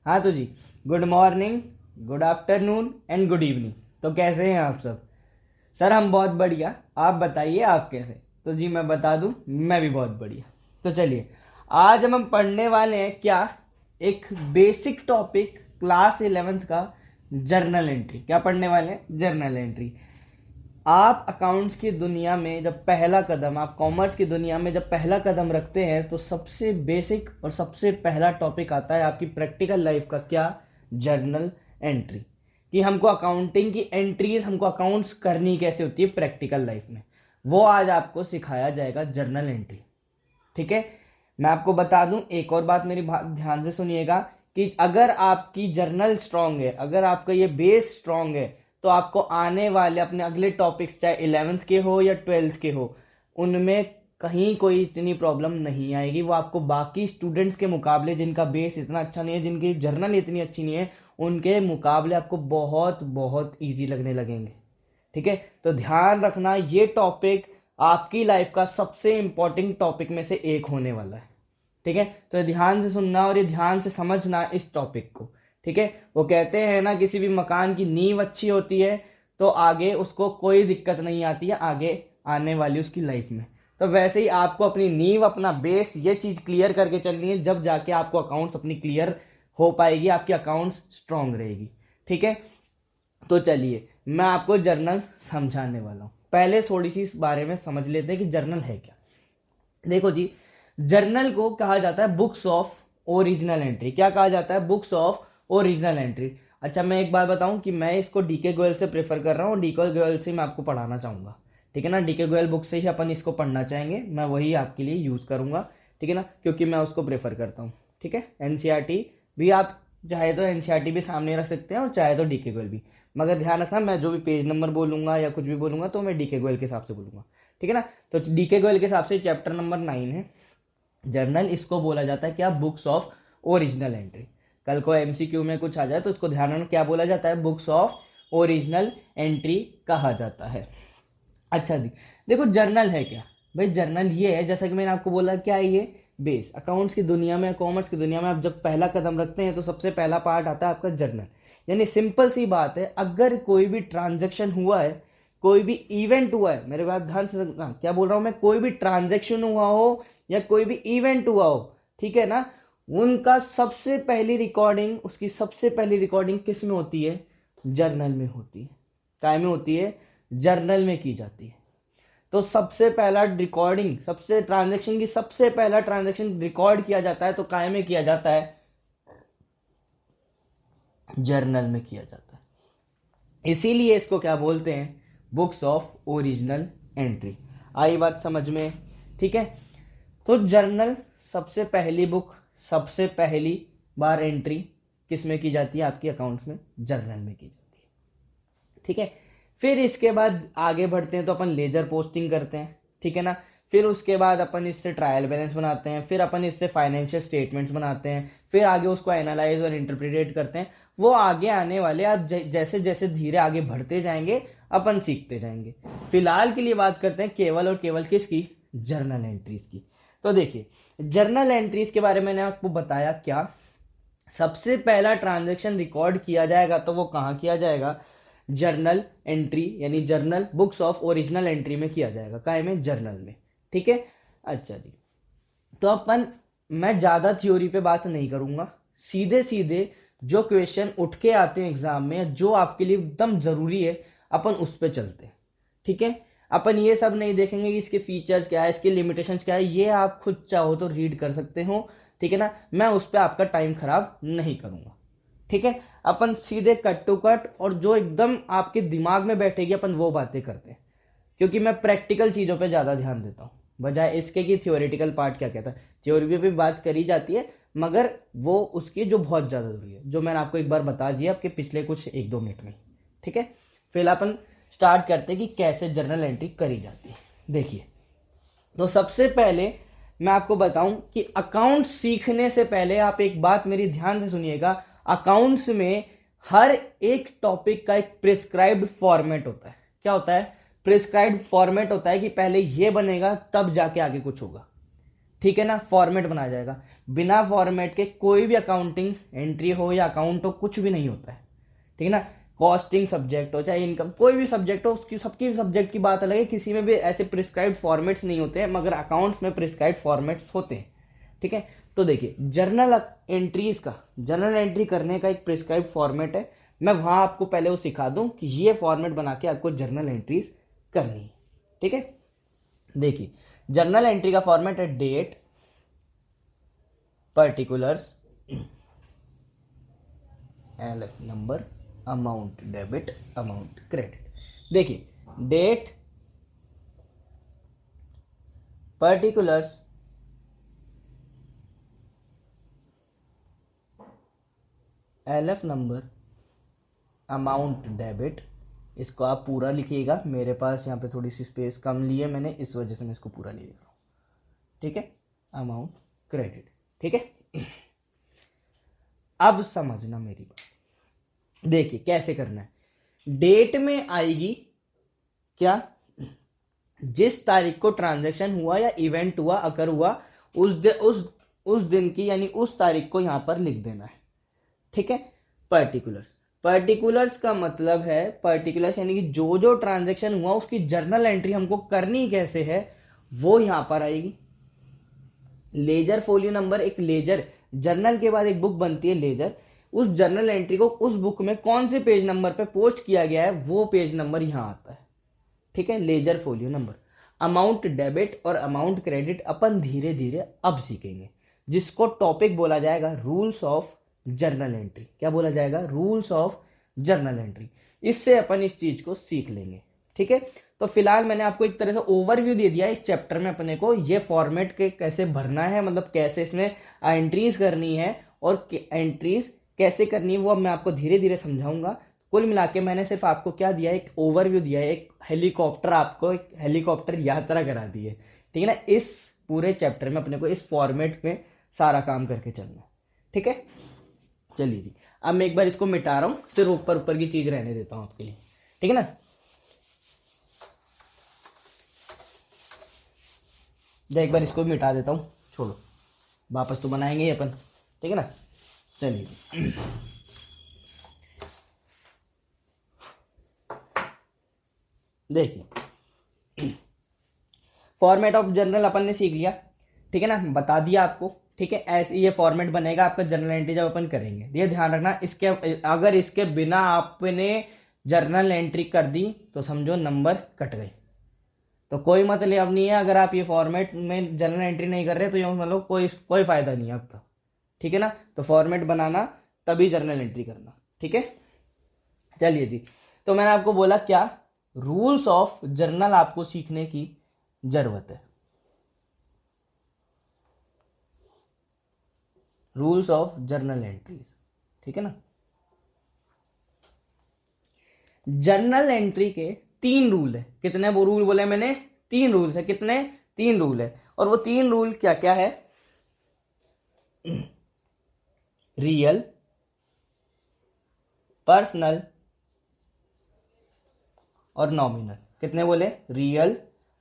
हाँ तो जी, good morning, good afternoon and good evening. तो कैसे हैं आप सब? सर हम बहुत बढ़िया। आप बताइए आप कैसे? तो जी मैं बता दूं, मैं भी बहुत बढ़िया। तो चलिए, आज हम पढ़ने वाले हैं क्या, एक बेसिक टॉपिक क्लास 11th का, जर्नल एंट्री। क्या पढ़ने वाले हैं? Journal entry. आप अकाउंट्स की दुनिया में जब पहला कदम, आप कॉमर्स की दुनिया में जब पहला कदम रखते हैं तो सबसे बेसिक और सबसे पहला टॉपिक आता है आपकी प्रैक्टिकल लाइफ का। क्या? Journal entry. कि हमको अकाउंटिंग की एंट्रीज, हमको अकाउंट्स करनी कैसे होती है प्रैक्टिकल लाइफ में, वो आज आपको सिखाया जाएगा, जर्नल एंट्री। ठीक है। मैं आपको बता दूं एक और बात, मेरी बात ध्यान से सुनिएगा, कि अगर आपकी जर्नल स्ट्रांग है, अगर आपका ये बेस स्ट्रांग है, तो आपको आने वाले अपने अगले टॉपिक्स, चाहे 11th के हो या 12th के हो, उनमें कहीं कोई इतनी प्रॉब्लम नहीं आएगी। वो आपको बाकी स्टूडेंट्स के मुकाबले, जिनका बेस इतना अच्छा नहीं है, जिनकी जर्नल इतनी अच्छी नहीं है, उनके मुकाबले आपको बहुत बहुत ईजी लगने लगेंगे। ठीक है। तो ध्यान रखना, ये टॉपिक आपकी लाइफ का सबसे इंपॉर्टेंट टॉपिक में से एक होने वाला है। ठीक है। तो ये ध्यान से सुनना और ये ध्यान से समझना इस टॉपिक को। ठीक है। वो कहते हैं ना, किसी भी मकान की नींव अच्छी होती है तो आगे उसको कोई दिक्कत नहीं आती है आगे आने वाली उसकी लाइफ में। तो वैसे ही आपको अपनी नींव, अपना बेस, ये चीज क्लियर करके चलनी है, जब जाके आपको अकाउंट्स अपनी क्लियर हो पाएगी, आपकी अकाउंट्स स्ट्रांग रहेगी। ठीक है। तो चलिए, मैं आपको जर्नल समझाने वाला हूं। पहले थोड़ी सी इस बारे में समझ लेते हैं कि जर्नल है क्या। देखो जी, जर्नल को कहा जाता है बुक्स ऑफ ओरिजिनल एंट्री। क्या कहा जाता है? Books of original entry. अच्छा, मैं एक बात बताऊं कि मैं इसको डीके गोयल से प्रेफर कर रहा हूं, डीके गोयल से मैं आपको पढ़ाना चाहूंगा। ठीक है ना, डीके गोयल बुक से ही अपन इसको पढ़ना चाहेंगे, मैं वही आपके लिए यूज करूंगा। ठीक है ना, क्योंकि मैं उसको प्रेफर करता हूँ। ठीक है। एनसीईआरटी भी आप चाहे तो एनसीईआरटी भी सामने रख सकते हैं और चाहे तो डीके गोयल भी, मगर ध्यान रखना, मैं जो भी पेज नंबर बोलूंगा या कुछ भी बोलूंगा तो मैं डीके गोयल के हिसाब से बोलूंगा। ठीक है ना। तो डीके गोयल के हिसाब से चैप्टर नंबर 9 है जर्नल। इसको बोला जाता है क्या? Books of original entry. कल को एमसीक्यू में कुछ आ जाए तो इसको ध्यान रखना, क्या बोला जाता है? बुक्स ऑफ ओरिजिनल एंट्री कहा जाता है। अच्छा जी, देखो जर्नल है क्या। भाई जर्नल ये है, जैसा कि मैंने आपको बोला, क्या है ये? बेस। अकाउंट्स की दुनिया में, कॉमर्स की दुनिया में आप जब पहला कदम रखते हैं तो सबसे पहला पार्ट आता है आपका जर्नल। यानी सिंपल सी बात है, अगर कोई भी ट्रांजेक्शन हुआ है, कोई भी इवेंट हुआ है, मेरे बात ध्यान से सुनना, क्या बोल रहा हूं मैं, कोई भी ट्रांजेक्शन हुआ हो या कोई भी इवेंट हुआ हो, ठीक है ना, उनका सबसे पहली रिकॉर्डिंग, उसकी सबसे पहली रिकॉर्डिंग किस में होती है? जर्नल में होती है। काय में होती है? जर्नल में की जाती है। तो सबसे पहला रिकॉर्डिंग, सबसे ट्रांजैक्शन की सबसे पहला ट्रांजैक्शन रिकॉर्ड किया जाता है तो काय में किया जाता है? जर्नल में किया जाता है। इसीलिए इसको क्या बोलते हैं? Books of original entry. आई बात समझ में? ठीक है। तो जर्नल सबसे पहली बुक, सबसे पहली बार एंट्री किस में की जाती है? आपकी अकाउंट्स में, जर्नल में की जाती है। ठीक है। फिर इसके बाद आगे बढ़ते हैं तो अपन लेजर पोस्टिंग करते हैं। ठीक है ना। फिर उसके बाद अपन इससे ट्रायल बैलेंस बनाते हैं, फिर अपन इससे फाइनेंशियल स्टेटमेंट्स बनाते हैं, फिर आगे उसको एनालाइज और इंटरप्रिटेट करते हैं। वो आगे आने वाले, आप जैसे जैसे धीरे आगे बढ़ते जाएंगे अपन सीखते जाएंगे। फिलहाल के लिए बात करते हैं केवल और केवल किसकी? जर्नल एंट्रीज की। तो देखिए, जर्नल एंट्रीज के बारे में मैंने आपको बताया क्या, सबसे पहला ट्रांजैक्शन रिकॉर्ड किया जाएगा तो वो कहाँ किया जाएगा? जर्नल एंट्री, यानी journal books of original entry में किया जाएगा। काय में? जर्नल में। ठीक है। अच्छा जी, तो अपन, मैं ज्यादा थ्योरी पे बात नहीं करूंगा, सीधे सीधे जो क्वेश्चन उठ के आते हैं एग्जाम में, जो आपके लिए एकदम जरूरी है, अपन उस पर चलते हैं। ठीक है। अपन ये सब नहीं देखेंगे कि इसके फीचर्स क्या है, इसके लिमिटेशंस क्या है, ये आप खुद चाहो तो रीड कर सकते हो। ठीक है ना, मैं उस पर आपका टाइम खराब नहीं करूंगा। ठीक है। अपन सीधे कट टू कट, और जो एकदम आपके दिमाग में बैठेगी अपन वो बातें करते हैं, क्योंकि मैं प्रैक्टिकल चीजों पे ज्यादा ध्यान देता हूं, बजाय इसके कि थियोरेटिकल पार्ट क्या कहता है। थ्योरी पे भी बात करी जाती है, मगर वो उसकी जो बहुत ज्यादा जरूरी है, जो मैंने आपको एक बार बता दिया आपके पिछले कुछ 1-2 मिनट में। ठीक है। फिर अपन स्टार्ट करते हैं कि कैसे जर्नल एंट्री करी जाती है। देखिए, तो सबसे पहले मैं आपको बताऊं कि अकाउंट सीखने से पहले आप एक बात मेरी ध्यान से सुनिएगा। अकाउंट्स में हर एक टॉपिक का एक प्रिस्क्राइब्ड फॉर्मेट होता है। क्या होता है? प्रिस्क्राइब्ड फॉर्मेट होता है कि पहले ये बनेगा तब जाके आगे कुछ होगा। ठीक है ना, फॉर्मेट बनाया जाएगा। बिना फॉर्मेट के कोई भी अकाउंटिंग एंट्री हो या अकाउंट हो, कुछ भी नहीं होता है। ठीक है ना, कॉस्टिंग सब्जेक्ट हो चाहे इनकम, कोई भी सब्जेक्ट हो, उसकी सबकी सब्जेक्ट की बात अलग है, किसी में भी ऐसे प्रिस्क्राइब्ड फॉर्मेट्स नहीं होते हैं, मगर अकाउंट्स में प्रिस्क्राइब्ड फॉर्मेट्स होते हैं। ठीक है, तो देखिए जर्नल एंट्रीज का, जर्नल एंट्री करने का एक प्रिस्क्राइब्ड फॉर्मेट है। मैं वहां आपको पहले वो सिखा दूं कि ये फॉर्मेट बना के आपको जर्नल एंट्रीज करनी है। ठीक है, देखिए जर्नल एंट्री का फॉर्मेट है date, particulars, LF number, amount debit, amount credit. देखिए date, particulars, LF number, amount debit, इसको आप पूरा लिखिएगा। मेरे पास यहाँ पे थोड़ी सी स्पेस कम ली है मैंने, इस वजह से मैं इसको पूरा लिख रहा हूँ। ठीक है, अमाउंट क्रेडिट। ठीक है, अब समझना मेरी बात। देखिए कैसे करना है। डेट में आएगी क्या, जिस तारीख को ट्रांजैक्शन हुआ या इवेंट हुआ, अकर हुआ, उस दिन की यानी उस तारीख को यहां पर लिख देना है। ठीक है, पर्टिकुलर्स, पर्टिकुलर्स का मतलब है, पर्टिकुलर्स यानी कि जो जो ट्रांजैक्शन हुआ उसकी जर्नल एंट्री हमको करनी कैसे है, वो यहां पर आएगी। लेजर फोलियो नंबर, एक लेजर, जर्नल के बाद एक बुक बनती है लेजर, उस जर्नल एंट्री को उस बुक में कौन से पेज नंबर पे पोस्ट किया गया है वो पेज नंबर यहां आता है। ठीक है, ledger folio number. Amount debit और अमाउंट क्रेडिट अपन धीरे धीरे अब सीखेंगे, जिसको टॉपिक बोला जाएगा रूल्स ऑफ जर्नल एंट्री। क्या बोला जाएगा, रूल्स ऑफ जर्नल एंट्री। इससे अपन इस चीज को सीख लेंगे। ठीक है, तो फिलहाल मैंने आपको एक तरह से ओवरव्यू दे दिया इस चैप्टर में अपने को, ये फॉर्मेट के कैसे भरना है, मतलब कैसे इसमें एंट्रीज करनी है और एंट्रीज कैसे करनी है वो अब मैं आपको धीरे धीरे समझाऊंगा। कुल मिला के मैंने सिर्फ आपको क्या दिया, एक ओवरव्यू दिया है, एक हेलीकॉप्टर, आपको एक हेलीकॉप्टर यात्रा करा दी है। ठीक है ना, इस पूरे चैप्टर में अपने को इस फॉर्मेट में सारा काम करके चलना है। ठीक है, चलिए जी, अब मैं एक बार इसको मिटा रहा हूं, सिर्फ ऊपर ऊपर की चीज रहने देता हूं आपके लिए। ठीक है ना, एक बार इसको मिटा देता हूं, छोड़ो, वापस तो बनाएंगे ही अपन। ठीक है ना, चलिए देखिए, फॉर्मेट ऑफ जर्नल अपन ने सीख लिया। ठीक है ना, बता दिया आपको। ठीक है, ऐसे ये फॉर्मेट बनेगा आपका जर्नल एंट्री जब अपन करेंगे। ये ध्यान रखना, इसके अगर इसके बिना आपने जर्नल एंट्री कर दी तो समझो नंबर कट गए। तो कोई मतलब नहीं है, अगर आप ये फॉर्मेट में जर्नल एंट्री नहीं कर रहे तो ये मतलब कोई कोई फायदा नहीं है आपका। ठीक है ना, तो फॉर्मेट बनाना तभी जर्नल एंट्री करना। ठीक है, चलिए जी, तो मैंने आपको बोला क्या, रूल्स ऑफ जर्नल आपको सीखने की जरूरत है। Rules of journal entries. ठीक है ना, जर्नल एंट्री के 3 रूल है। कितने वो रूल बोले मैंने, 3 रूल्स है। कितने, 3 रूल है। और वो 3 रूल क्या क्या है, रियल, पर्सनल और नॉमिनल। कितने बोले, रियल,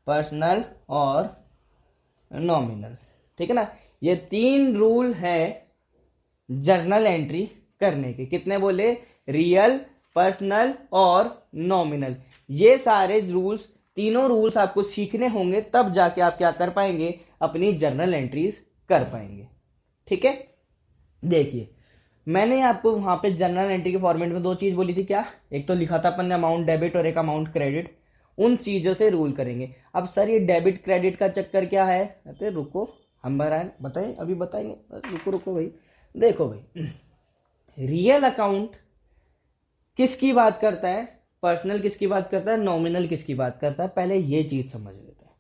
पर्सनल और नॉमिनल। ठीक है ना, ये 3 रूल है जर्नल एंट्री करने के। कितने बोले, रियल, पर्सनल और नॉमिनल। ये सारे रूल्स, तीनों रूल्स आपको सीखने होंगे, तब जाके आप क्या कर पाएंगे, अपनी जर्नल एंट्रीज कर पाएंगे। ठीक है, देखिए मैंने आपको वहां पे जर्नल एंट्री के फॉर्मेट में 2 चीज बोली थी। क्या, एक तो लिखा था अपन ने अमाउंट डेबिट और एक अमाउंट क्रेडिट। उन चीजों से रूल करेंगे। अब सर ये डेबिट क्रेडिट का चक्कर क्या है, अरे रुको, हम बताएं, अभी बताएंगे, रुको रुको भाई। देखो भाई, रियल अकाउंट किसकी बात करता है, पर्सनल किसकी बात करता है, नॉमिनल किसकी बात करता है, पहले ये चीज समझ लेते हैं।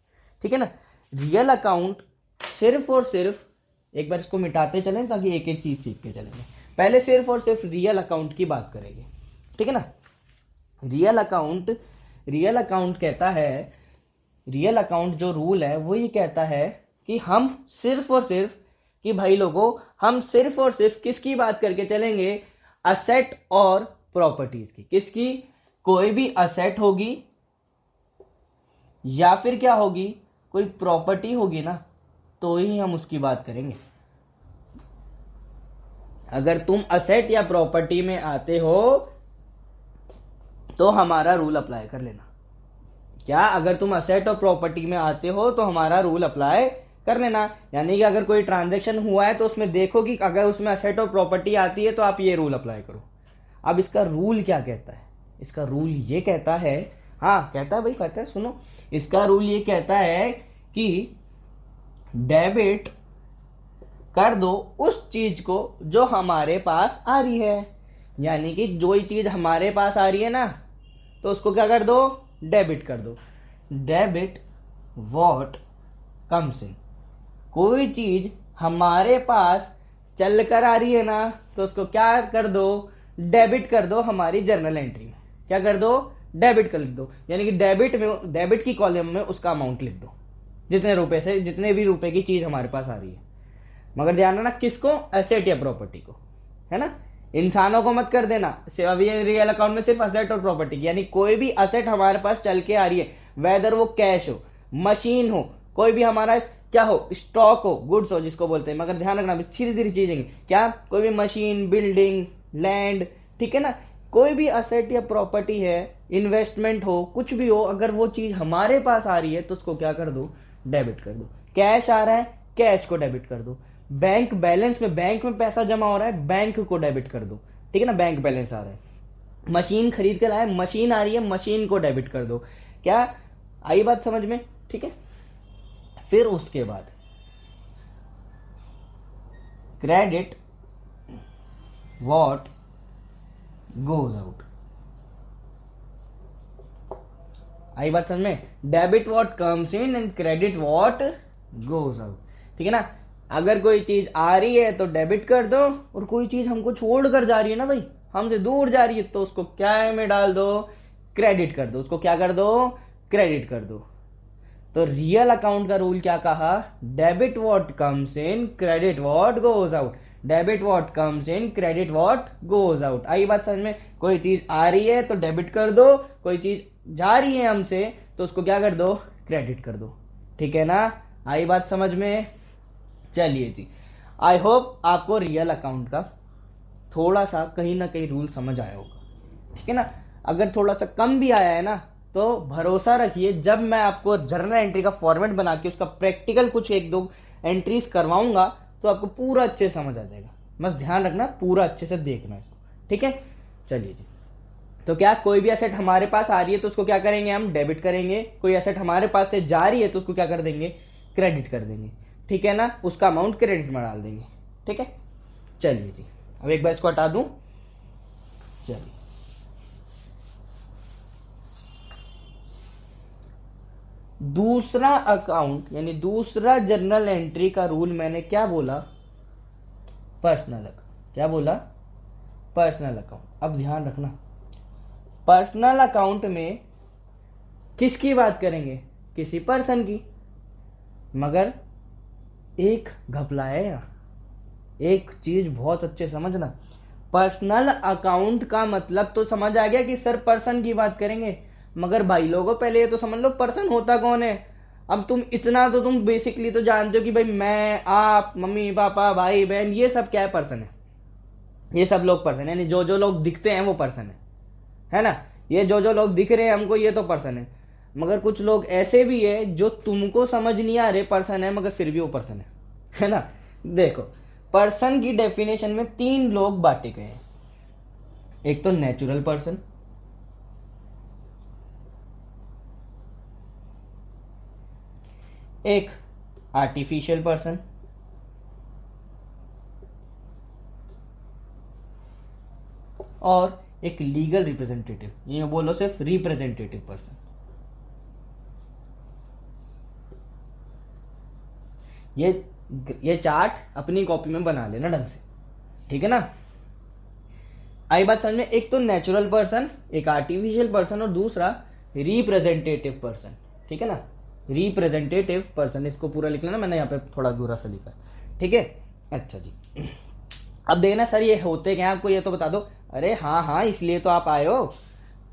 ठीक है ना, रियल अकाउंट सिर्फ और सिर्फ, एक बार इसको मिटाते चलें ताकि एक एक चीज सीख के चलेंगे। पहले सिर्फ और सिर्फ रियल अकाउंट की बात करेंगे। ठीक है ना, रियल अकाउंट कहता है, रियल अकाउंट जो रूल है वो ये कहता है कि हम सिर्फ और सिर्फ, कि भाई लोगों हम सिर्फ और सिर्फ किसकी बात करके चलेंगे, असेट और प्रॉपर्टीज की। किसकी, कोई भी असेट होगी या फिर क्या होगी, कोई प्रॉपर्टी होगी ना, तो ही हम उसकी बात करेंगे। अगर तुम असेट या प्रॉपर्टी में आते हो तो हमारा रूल अप्लाई कर लेना। क्या? अगर तुम असेट और प्रॉपर्टी में आते हो तो हमारा रूल अप्लाई कर लेना। यानी कि अगर कोई ट्रांजैक्शन हुआ है तो उसमें देखो कि अगर उसमें असेट और प्रॉपर्टी आती है तो आप ये रूल अप्लाई करो। अब इसका रूल क्या कहता है? इसका रूल ये कहता है, हाँ कहता है भाई, कहता है, सुनो। इसका रूल ये कहता है कि डेबिट कर दो उस चीज को जो हमारे पास आ रही है। यानी कि जो ही चीज हमारे पास आ रही है ना, तो उसको क्या कर दो? डेबिट कर दो। डेबिट व्हाट कम्स इन। कोई चीज हमारे पास चल कर आ रही है ना, तो उसको क्या कर दो? डेबिट कर दो हमारी जर्नल एंट्री में। क्या कर दो? डेबिट कर लिख दो। यानी कि डेबिट की कॉलम में उसका अमाउंट लिख दो, जितने भी रुपए की चीज हमारे पास आ रही है। मगर ध्यान रखना, किसको? एसेट या प्रॉपर्टी को, है ना। इंसानों को मत कर देना। अभी रियल अकाउंट में सिर्फ असेट और प्रॉपर्टी की, यानी कोई भी असेट हमारे पास चल के आ रही है, वेदर वो कैश हो, मशीन हो, कोई भी हमारा क्या हो, स्टॉक हो, गुड्स हो जिसको बोलते हैं। मगर ध्यान रखना धीरे धीरे चीजें, क्या कोई भी मशीन, बिल्डिंग, लैंड, ठीक है ना, कोई भी असेट या प्रॉपर्टी है, इन्वेस्टमेंट हो, कुछ भी हो, अगर वो चीज हमारे पास आ रही है तो उसको क्या कर दो? डेबिट कर दो। कैश आ रहा है, कैश को डेबिट कर दो। बैंक बैलेंस में, बैंक में पैसा जमा हो रहा है, बैंक को डेबिट कर दो, ठीक है ना, बैंक बैलेंस आ रहा है। मशीन खरीद कर लाए, मशीन आ रही है, मशीन को डेबिट कर दो। क्या आई बात समझ में? ठीक है। फिर उसके बाद क्रेडिट व्हाट गोज आउट। आई बात समझ में? Debit what comes in and credit what goes out, ठीक है ना। अगर कोई चीज आ रही है तो डेबिट कर दो, और कोई चीज हमको छोड़ कर जा रही है ना भाई, हमसे दूर जा रही है, तो उसको क्या में डाल दो? क्रेडिट कर दो। उसको क्या कर दो? क्रेडिट कर दो। तो रियल अकाउंट का रूल क्या कहा? Debit what comes in, credit what goes out. Debit what comes in, credit what goes out. आई बात समझ में? कोई चीज आ रही है तो डेबिट कर दो, कोई चीज जा रही है हमसे तो उसको क्या कर दो? क्रेडिट कर दो। ठीक है ना? आई बात समझ में? चलिए जी, आई होप आपको रियल अकाउंट का थोड़ा सा कहीं ना कहीं रूल समझ आया होगा, ठीक है ना। अगर थोड़ा सा कम भी आया है ना, तो भरोसा रखिए, जब मैं आपको जर्नल एंट्री का फॉर्मेट बना के उसका प्रैक्टिकल कुछ एक दो एंट्रीज करवाऊंगा तो आपको पूरा अच्छे से समझ आ जाएगा। बस ध्यान रखना, पूरा अच्छे से देखना इसको, ठीक है। चलिए जी, तो क्या कोई भी एसेट हमारे पास आ रही है तो उसको क्या करेंगे? हम डेबिट करेंगे। कोई एसेट हमारे पास से जा रही है तो उसको क्या कर देंगे? क्रेडिट कर देंगे, ठीक है ना। उसका अमाउंट क्रेडिट में डाल देंगे, ठीक है। चलिए जी, अब एक बार इसको हटा दूं। चलिए, दूसरा अकाउंट यानी दूसरा जर्नल एंट्री का रूल मैंने क्या बोला? Personal account. क्या बोला? Personal account. अब ध्यान रखना, पर्सनल अकाउंट में किसकी बात करेंगे? किसी पर्सन की। मगर एक घपला है यहाँ, एक चीज बहुत अच्छे समझना। पर्सनल अकाउंट का मतलब तो समझ आ गया कि सर पर्सन की बात करेंगे, मगर भाई लोगों पहले ये तो समझ लो पर्सन होता कौन है। अब तुम इतना तो तुम बेसिकली तो जानते हो कि भाई मैं, आप, मम्मी पापा, भाई बहन, ये सब क्या है? पर्सन है। ये सब लोग पर्सन है, यानी जो जो लोग दिखते हैं वो पर्सन है ना। ये जो जो लोग दिख रहे हैं हमको, ये तो पर्सन है। मगर कुछ लोग ऐसे भी है जो तुमको समझ नहीं आ रहे पर्सन है, मगर फिर भी वो पर्सन है ना। देखो, पर्सन की डेफिनेशन में 3 लोग बांटे गए हैं। एक तो नेचुरल पर्सन, एक आर्टिफिशियल पर्सन, और एक लीगल रिप्रेजेंटेटिव। ये बोलो सिर्फ रिप्रेजेंटेटिव पर्सन। ये चार्ट अपनी कॉपी में बना लेना ढंग से, ठीक है ना। आई बात समझ में? एक तो नेचुरल पर्सन, एक आर्टिफिशियल पर्सन, और दूसरा रिप्रेजेंटेटिव पर्सन, ठीक है ना। रिप्रेजेंटेटिव पर्सन, इसको पूरा लिख लेना, मैंने यहाँ पे थोड़ा दूरा सा लिखा, ठीक है। अच्छा जी, अब देखना सर ये होते क्या, आपको ये तो बता दो। अरे हाँ हाँ, इसलिए तो आप आए हो।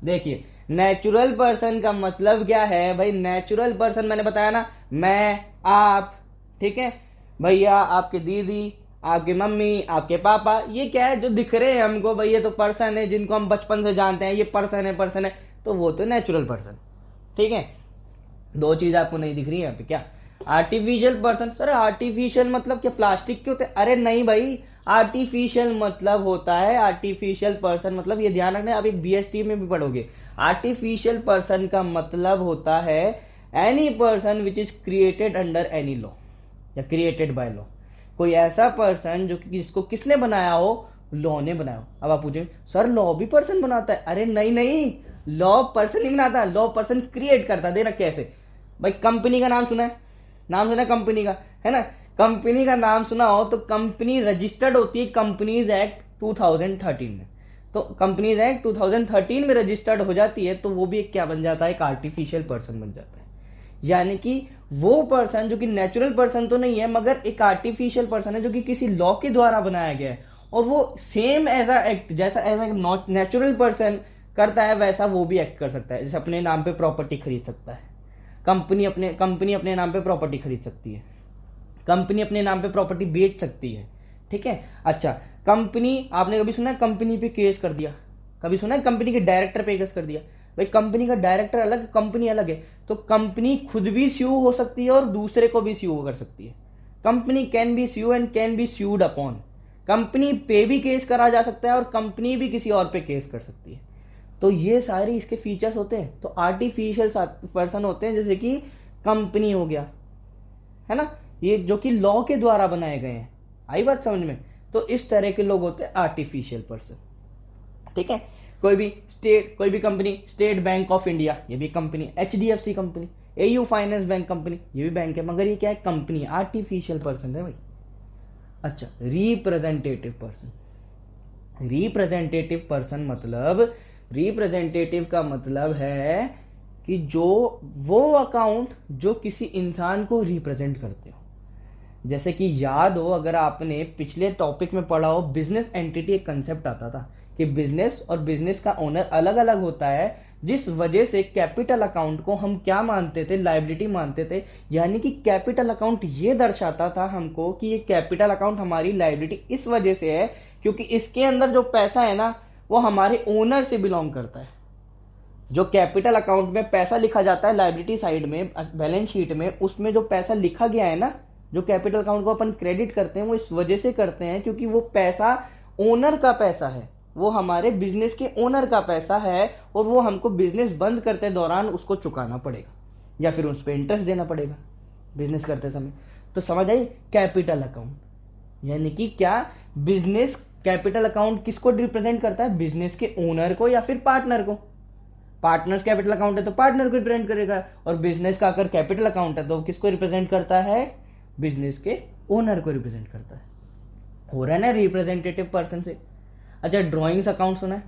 देखिए, नेचुरल पर्सन का मतलब क्या है भाई? नेचुरल पर्सन मैंने बताया ना, मैं, आप, ठीक है भैया, आपके दीदी, आपकी मम्मी, आपके पापा, ये क्या है जो दिख रहे हैं हमको भाई, ये तो पर्सन है जिनको हम बचपन से जानते हैं, ये पर्सन है, तो वो तो नेचुरल पर्सन। ठीक है, दो चीज आपको नहीं दिख रही है यहाँ पे, क्या आर्टिफिशियल पर्सन। सर आर्टिफिशियल मतलब क्या प्लास्टिक के होते हैं? अरे नहीं भाई, आर्टिफिशियल मतलब होता है, आर्टिफिशियल पर्सन मतलब, ये ध्यान रखना, आप एक बीएसटी में भी पढ़ोगे, आर्टिफिशियल पर्सन का मतलब होता है any person which is created under any law या क्रिएटेड बाय लॉ। कोई ऐसा पर्सन जो कि जिसको किसने बनाया हो, लॉ ने बनाया हो। अब आप पूछे सर लॉ भी पर्सन बनाता है? अरे नहीं नहीं, लॉ पर्सन नहीं बनाता, लॉ पर्सन क्रिएट करता है। देना कैसे भाई, कंपनी का नाम सुना है, नाम सुना है कंपनी का, है ना, कंपनी का नाम सुना हो तो कंपनी रजिस्टर्ड होती है कंपनीज एक्ट 2013 में, तो कंपनीज एक्ट 2013 में रजिस्टर्ड हो जाती है, तो वो भी एक क्या बन जाता है, एक आर्टिफिशियल पर्सन बन जाता है। यानी कि वो पर्सन जो कि नेचुरल पर्सन तो नहीं है मगर एक आर्टिफिशियल पर्सन है जो कि किसी लॉ के द्वारा बनाया गया है, और वो सेम एज एक्ट जैसा एज नेचुरल पर्सन करता है वैसा वो भी एक्ट कर सकता है। जैसे अपने नाम पे प्रॉपर्टी खरीद सकता है, कंपनी अपने नाम पे प्रॉपर्टी खरीद सकती है, कंपनी अपने नाम पे प्रॉपर्टी बेच सकती है। ठीक है, अच्छा कंपनी, आपने कभी सुना है कंपनी पे केस कर दिया? कभी सुना है कंपनी के डायरेक्टर पे केस कर दिया? भाई कंपनी का डायरेक्टर अलग, कंपनी अलग है, तो कंपनी खुद भी स्यू हो सकती है और दूसरे को भी स्यू कर सकती है। Company can be sue and can be sued upon, company पे भी केस करा जा सकता है और कंपनी भी किसी और पे केस कर सकती है। तो ये सारे इसके फीचर्स होते हैं। तो आर्टिफिशियल पर्सन होते हैं जैसे कि कंपनी हो गया, है ना, ये जो कि लॉ के द्वारा बनाए गए हैं। आई बात समझ में? तो इस तरह के लोग होते हैं आर्टिफिशियल पर्सन। ठीक है, कोई भी company, state bank of India ये भी company, HDFC company, AU finance bank company ये भी बैंक है, मगर ये क्या है, कंपनी, आर्टिफिशियल पर्सन है भाई। अच्छा, रिप्रेजेंटेटिव पर्सन, रिप्रेजेंटेटिव पर्सन मतलब, रिप्रेजेंटेटिव का मतलब है कि जो वो अकाउंट जो किसी इंसान को रिप्रेजेंट करते हो। जैसे कि याद हो, अगर आपने पिछले टॉपिक में पढ़ा हो, बिजनेस एंटिटी एक कंसेप्ट आता था कि बिजनेस और बिजनेस का ओनर अलग अलग होता है, जिस वजह से कैपिटल अकाउंट को हम क्या मानते थे, लायबिलिटी मानते थे। यानी कि कैपिटल अकाउंट ये दर्शाता था हमको कि ये कैपिटल अकाउंट हमारी लायबिलिटी इस वजह से है क्योंकि इसके अंदर जो पैसा है ना वो हमारे ओनर से बिलोंग करता है। जो कैपिटल अकाउंट में पैसा लिखा जाता है लायबिलिटी साइड में, बैलेंस शीट में, उसमें जो पैसा लिखा गया है ना, जो कैपिटल अकाउंट को अपन क्रेडिट करते हैं, वो इस वजह से करते हैं क्योंकि वो पैसा ओनर का पैसा है, वो हमारे बिजनेस के ओनर का पैसा है, और वो हमको बिजनेस बंद करते दौरान उसको चुकाना पड़ेगा या फिर उस पर इंटरेस्ट देना पड़ेगा बिजनेस करते समय। तो समझ आई, कैपिटल अकाउंट यानी कि क्या, बिजनेस कैपिटल अकाउंट किसको रिप्रेजेंट करता है, बिजनेस के ओनर को या फिर पार्टनर को। पार्टनर्स कैपिटल अकाउंट है तो पार्टनर को रिप्रेजेंट करेगा, और बिजनेस का अगर कैपिटल अकाउंट है तो किसको रिप्रेजेंट करता है, बिजनेस के ओनर को रिप्रेजेंट करता है। हो रहा है ना रिप्रेजेंटेटिव पर्सन से। अच्छा, ड्राइंग्स अकाउंट सुना है?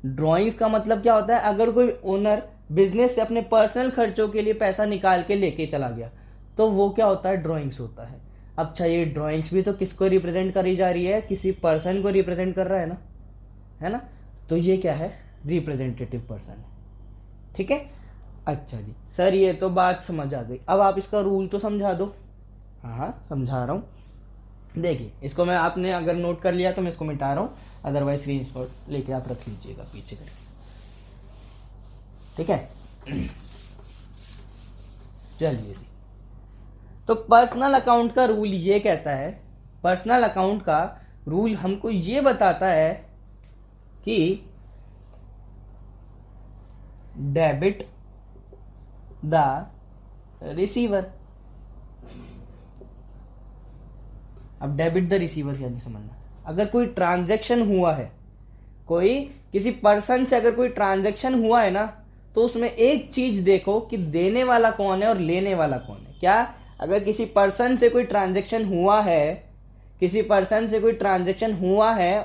ड्राइंग्स का मतलब क्या होता है, अगर कोई ओनर बिजनेस से अपने पर्सनल खर्चों के लिए पैसा निकाल के लेके चला गया तो वो क्या होता है, ड्राइंग्स होता है। अच्छा, ये ड्राइंग्स भी तो किसको रिप्रेजेंट करी जा रही है, किसी पर्सन को रिप्रेजेंट कर रहा है ना, तो ये क्या है, रिप्रेजेंटेटिव पर्सन है। ठीक है, अच्छा जी सर ये तो बात समझ आ गई, अब आप इसका रूल तो समझा दो। हाँ समझा रहा हूँ, देखिए इसको मैं, आपने अगर नोट कर लिया तो मैं इसको मिटा रहा हूँ, अदरवाइज स्क्रीनशॉट लेके आप रख लीजिएगा पीछे करके। ठीक है, चलिए जी, तो पर्सनल अकाउंट का रूल ये कहता है, पर्सनल अकाउंट का रूल हमको ये बताता है कि डेबिट द रिसीवर। अब डेबिट द रिसीवर क्या नहीं समझना, अगर कोई ट्रांजैक्शन हुआ है, कोई किसी पर्सन से अगर कोई ट्रांजैक्शन हुआ है ना, तो उसमें एक चीज देखो कि देने वाला कौन है और लेने वाला कौन है। क्या, अगर किसी पर्सन से कोई ट्रांजैक्शन हुआ है, किसी पर्सन से कोई ट्रांजैक्शन हुआ है,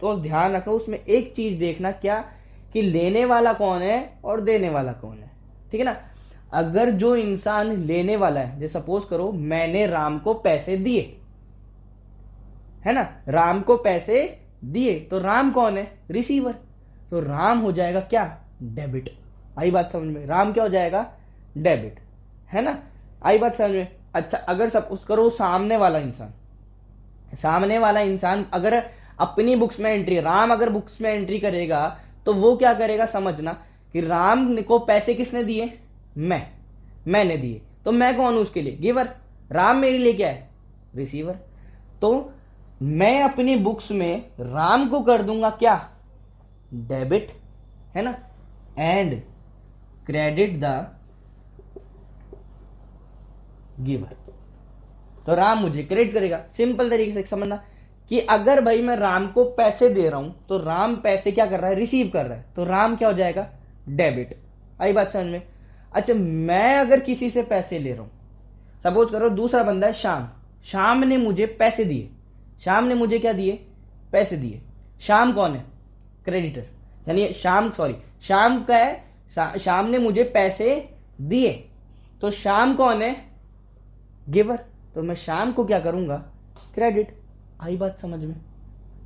तो ध्यान रखो उसमें एक चीज देखना, क्या, कि लेने वाला कौन है और देने वाला कौन है। ठीक है ना, अगर जो इंसान लेने वाला है, जैसे सपोज करो मैंने राम को पैसे दिए, है ना, राम को पैसे दिए, तो राम कौन है, रिसीवर, तो राम हो जाएगा क्या, डेबिट। आई बात समझ में, राम क्या हो जाएगा, डेबिट, है ना, आई बात समझ में। अच्छा अगर सपोज करो सामने वाला इंसान अगर अपनी बुक्स में एंट्री, राम अगर बुक्स में एंट्री करेगा तो वो क्या करेगा, समझना कि राम को पैसे किसने दिए, मैंने दिए, तो मैं कौन हूं उसके लिए, गिवर। राम मेरे लिए क्या है, रिसीवर। तो मैं अपनी बुक्स में राम को कर दूंगा क्या, डेबिट, है ना, एंड क्रेडिट द गिवर। तो राम मुझे क्रेडिट करेगा। सिंपल तरीके से समझना कि अगर भाई मैं राम को पैसे दे रहा हूं तो राम पैसे क्या कर रहा है, रिसीव कर रहा है, तो राम क्या हो जाएगा, डेबिट। आई बात समझ में। अच्छा मैं अगर किसी से पैसे ले रहा हूं, सपोज करो दूसरा बंदा है शाम ने मुझे पैसे दिए, शाम ने मुझे क्या दिए, पैसे दिए। शाम कौन है, क्रेडिटर, यानी शाम का है, शाम ने मुझे पैसे दिए, तो शाम कौन है, गिवर। तो मैं शाम को क्या करूंगा, क्रेडिट। आई बात समझ में,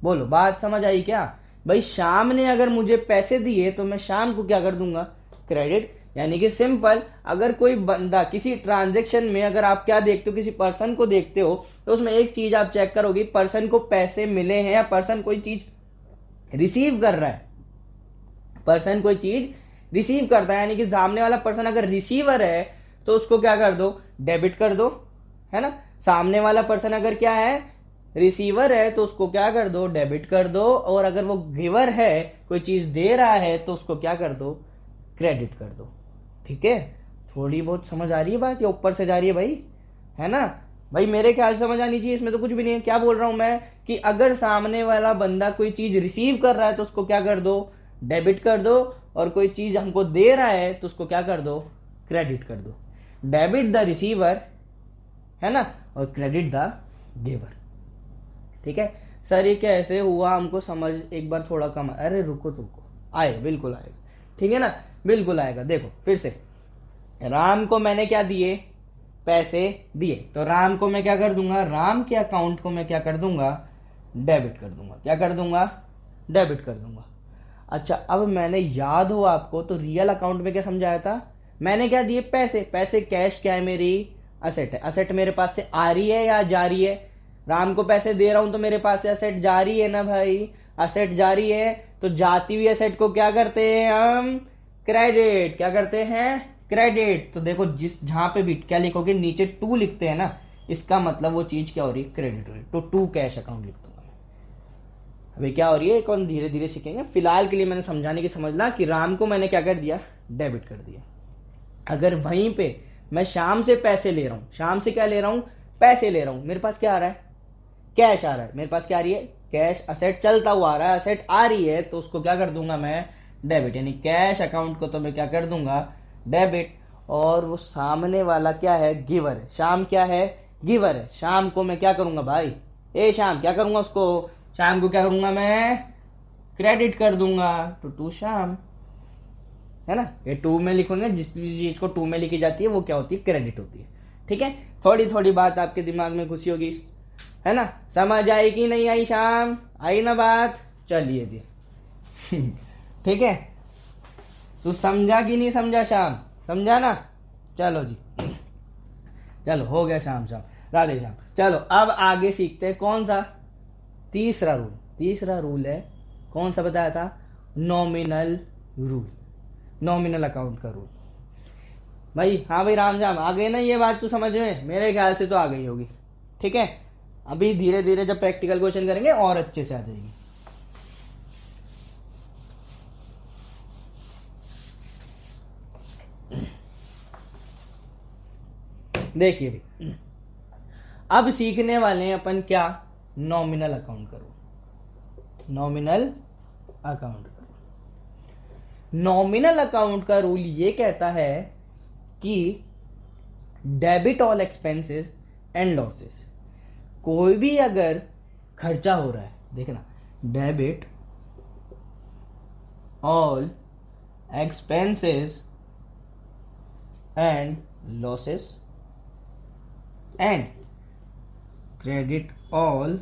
बोलो बात समझ आई क्या। भाई शाम ने अगर मुझे पैसे दिए तो मैं शाम को क्या कर दूंगा, क्रेडिट। यानी कि सिंपल, अगर कोई बंदा किसी ट्रांजेक्शन में, अगर आप क्या देखते हो, किसी पर्सन को देखते हो, तो उसमें एक चीज आप चेक करोगे, पर्सन को पैसे मिले हैं या पर्सन कोई चीज रिसीव कर रहा है। पर्सन कोई चीज रिसीव करता है, यानी कि सामने वाला पर्सन अगर रिसीवर है तो उसको क्या कर दो, डेबिट कर दो, है ना। सामने वाला पर्सन अगर क्या है, रिसीवर है, तो उसको क्या कर दो, डेबिट कर दो। और अगर वो गिवर है, कोई चीज दे रहा है, तो उसको क्या कर दो, क्रेडिट कर दो। ठीक है, थोड़ी बहुत समझ आ रही है बात या ऊपर से जा रही है भाई, है ना। भाई मेरे ख्याल से समझ आनी चाहिए, इसमें तो कुछ भी नहीं है। क्या बोल रहा हूं मैं कि अगर सामने वाला बंदा कोई चीज रिसीव कर रहा है तो उसको क्या कर दो, डेबिट कर दो। और कोई चीज हमको दे रहा है तो उसको क्या कर दो, क्रेडिट कर दो। डेबिट द रिसीवर, है ना, और क्रेडिट द गिवर। ठीक है सर, ये कैसे हुआ हमको समझ एक बार थोड़ा कम, अरे रुको आएगा, बिल्कुल आएगा, ठीक है ना, बिल्कुल आएगा। देखो फिर से, राम को मैंने क्या दिए, पैसे दिए, तो राम को मैं क्या कर दूंगा, राम के अकाउंट को मैं क्या कर दूंगा, डेबिट कर दूंगा। क्या कर दूंगा, डेबिट कर दूंगा। अच्छा अब मैंने, याद हो आपको, तो रियल अकाउंट में क्या समझाया था, मैंने क्या दिए, पैसे कैश क्या है, मेरी असेट है। असेट मेरे पास से आ रही है या जा रही है, राम को पैसे दे रहा हूं तो मेरे पास से असेट जा रही है ना भाई, असेट जा रही है। तो जाती हुई असेट को क्या करते हैं हम, क्रेडिट। क्या करते हैं, क्रेडिट। तो देखो जिस जहां पे भी क्या लिखोगे, नीचे टू लिखते हैं ना, इसका मतलब वो चीज क्या हो रही है, क्रेडिट हो रही है। तो टू कैश अकाउंट लिख दूंगा। अभी क्या हो रही है, कौन धीरे धीरे सीखेंगे, फिलहाल के लिए मैंने समझाने की समझना कि राम को मैंने क्या कर दिया, डेबिट कर दिया। अगर वहीं पे मैं शाम से पैसे ले रहा हूं, शाम से क्या ले रहा हूं, पैसे ले रहा हूं, मेरे पास क्या आ रहा है, कैश आ रहा है, मेरे पास क्या आ रही है, कैश। असेट चलता हुआ आ रहा है, असेट आ रही है, तो उसको क्या कर दूंगा मैं, डेबिट। यानी कैश अकाउंट को तो मैं क्या कर दूंगा, डेबिट। और वो सामने वाला क्या है, गिवर है। शाम क्या है, गिवर है। शाम को मैं क्या करूंगा भाई, ए शाम, क्या करूंगा उसको, शाम को क्या करूंगा मैं, क्रेडिट कर दूंगा। तो टू शाम, है ना। ये टू में लिखोगे, जिस चीज को टू में लिखी जाती है वो क्या होती है, क्रेडिट होती है। ठीक है, थोड़ी थोड़ी बात आपके दिमाग में घुसी होगी, है ना। समझ आई कि नहीं आई, शाम आई ना बात, चलिए जी। ठीक है, तू समझा कि नहीं समझा, शाम समझा ना, चलो जी, चलो हो गया शाम, राधे श्याम। चलो अब आगे सीखते हैं कौन सा, तीसरा रूल है, कौन सा बताया था, नॉमिनल रूल, नॉमिनल अकाउंट का रूल। भाई हाँ भाई राम श्याम, आ गई ना ये बात तो समझ में, मेरे ख्याल से तो आ गई होगी। ठीक है, अभी धीरे धीरे जब प्रैक्टिकल क्वेश्चन करेंगे और अच्छे से आ जाएगी। देखिए भाई, अब सीखने वाले हैं अपन क्या, नॉमिनल अकाउंट करो, नॉमिनल अकाउंट करो। नॉमिनल अकाउंट का रूल ये कहता है कि debit all expenses and losses. कोई भी अगर खर्चा हो रहा है, देखना, debit all expenses and losses and credit all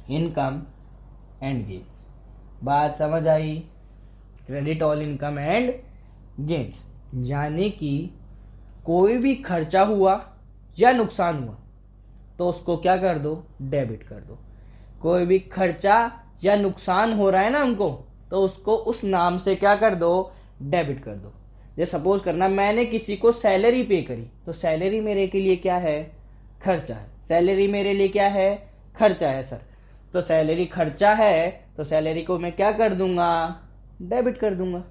income and gains. बात समझ आई, credit all income and gains. यानी कि कोई भी खर्चा हुआ या नुकसान हुआ तो उसको क्या कर दो, डेबिट कर दो। कोई भी खर्चा या नुकसान हो रहा है ना हमको, तो उसको उस नाम से क्या कर दो, डेबिट कर दो। जैसे सपोज करना मैंने किसी को सैलरी पे करी, तो सैलरी मेरे के लिए क्या है, खर्चा है। सैलरी मेरे लिए क्या है, खर्चा है सर। तो सैलरी खर्चा है, तो सैलरी को मैं क्या कर दूंगा, डेबिट कर दूंगा,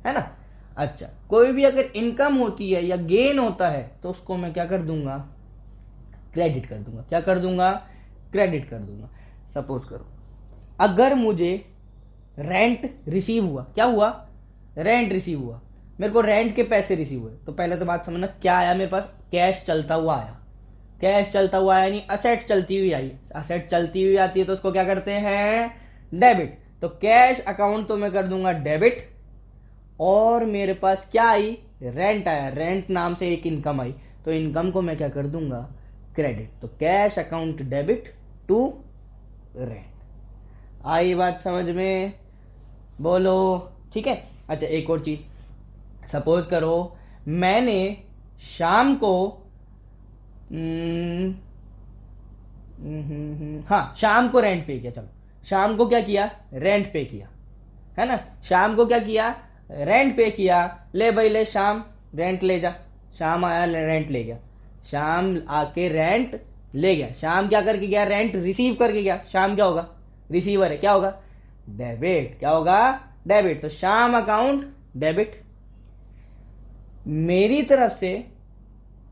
है ना। अच्छा, कोई भी अगर इनकम होती है या गेन होता है तो उसको मैं क्या कर दूंगा, क्रेडिट कर दूंगा। क्या कर दूंगा, क्रेडिट कर दूंगा। सपोज करो अगर मुझे रेंट रिसीव हुआ, क्या हुआ, रेंट रिसीव हुआ, मेरे को रेंट के पैसे रिसीव हुए, तो पहले तो बात समझना क्या आया मेरे पास, कैश चलता हुआ आया। कैश चलता हुआ आया यानी असेट चलती हुई आई। असेट चलती हुई आती है तो उसको क्या करते हैं, डेबिट। तो कैश अकाउंट तो मैं कर दूंगा डेबिट। और मेरे पास क्या आई, रेंट आया, रेंट नाम से एक इनकम आई, तो इनकम को मैं क्या कर दूंगा, क्रेडिट। तो cash account debit to rent. आई बात समझ में, बोलो ठीक है। अच्छा एक और चीज, सपोज करो मैंने शाम को हाँ शाम को रेंट पे किया, चलो शाम को क्या किया, रेंट पे किया, है ना। शाम को क्या किया, रेंट पे किया। ले भाई ले शाम, रेंट ले जा। शाम आया रेंट ले गया, शाम आके रेंट ले गया। शाम क्या करके गया, रेंट रिसीव करके गया। शाम क्या होगा, रिसीवर है, क्या होगा, डेबिट। क्या होगा, डेबिट। तो शाम अकाउंट डेबिट। मेरी तरफ से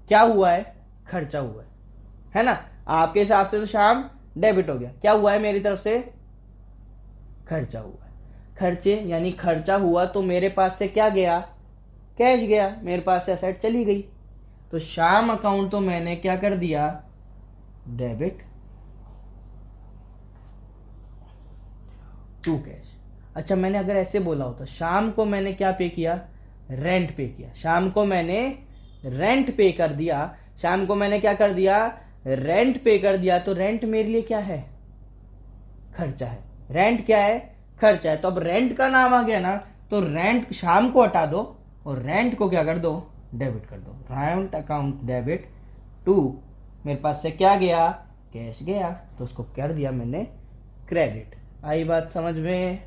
क्या हुआ है, खर्चा हुआ है ना। आपके हिसाब से तो शाम डेबिट हो गया, क्या हुआ है मेरी तरफ से, खर्चा हुआ है। खर्चे यानी खर्चा हुआ तो मेरे पास से क्या गया, कैश गया, मेरे पास से असेट चली गई। तो शाम अकाउंट तो मैंने क्या कर दिया, डेबिट टू कैश। अच्छा मैंने अगर ऐसे बोला होता, शाम को मैंने क्या पे किया, रेंट पे किया। शाम को मैंने रेंट पे कर दिया, शाम को मैंने क्या कर दिया, रेंट पे कर दिया। तो रेंट मेरे लिए क्या है, खर्चा है। रेंट क्या है, खर्चा है। तो अब रेंट का नाम आ गया ना, तो रेंट शाम को हटा दो और रेंट को क्या कर दो, डेबिट कर दो। रेंट अकाउंट डेबिट टू, मेरे पास से क्या गया, कैश गया, तो उसको कर दिया मैंने क्रेडिट। आई बात समझ में,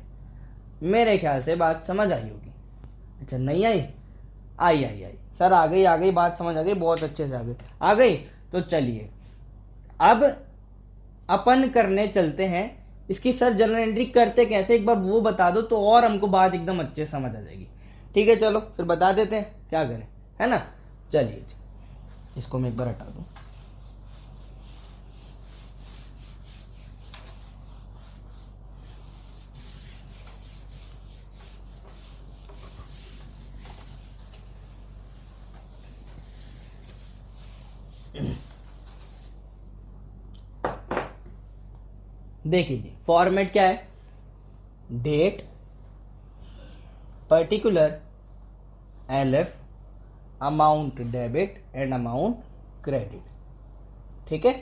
मेरे ख्याल से बात समझ आई होगी। अच्छा नहीं आई, आई आई आई सर, आ गई बात समझ आ गई, बहुत अच्छे से आ गई। तो चलिए अब अपन करने चलते हैं इसकी सर जर्नल एंट्री करते कैसे, एक बार वो बता दो तो और हमको बात एकदम अच्छे समझ आ जाएगी। ठीक है चलो फिर बता देते हैं क्या करें, है ना। चलिए इसको मैं एक बार हटा दूं। देखिए जी फॉर्मेट क्या है, date, particular, LF, amount debit and amount credit. ठीक है।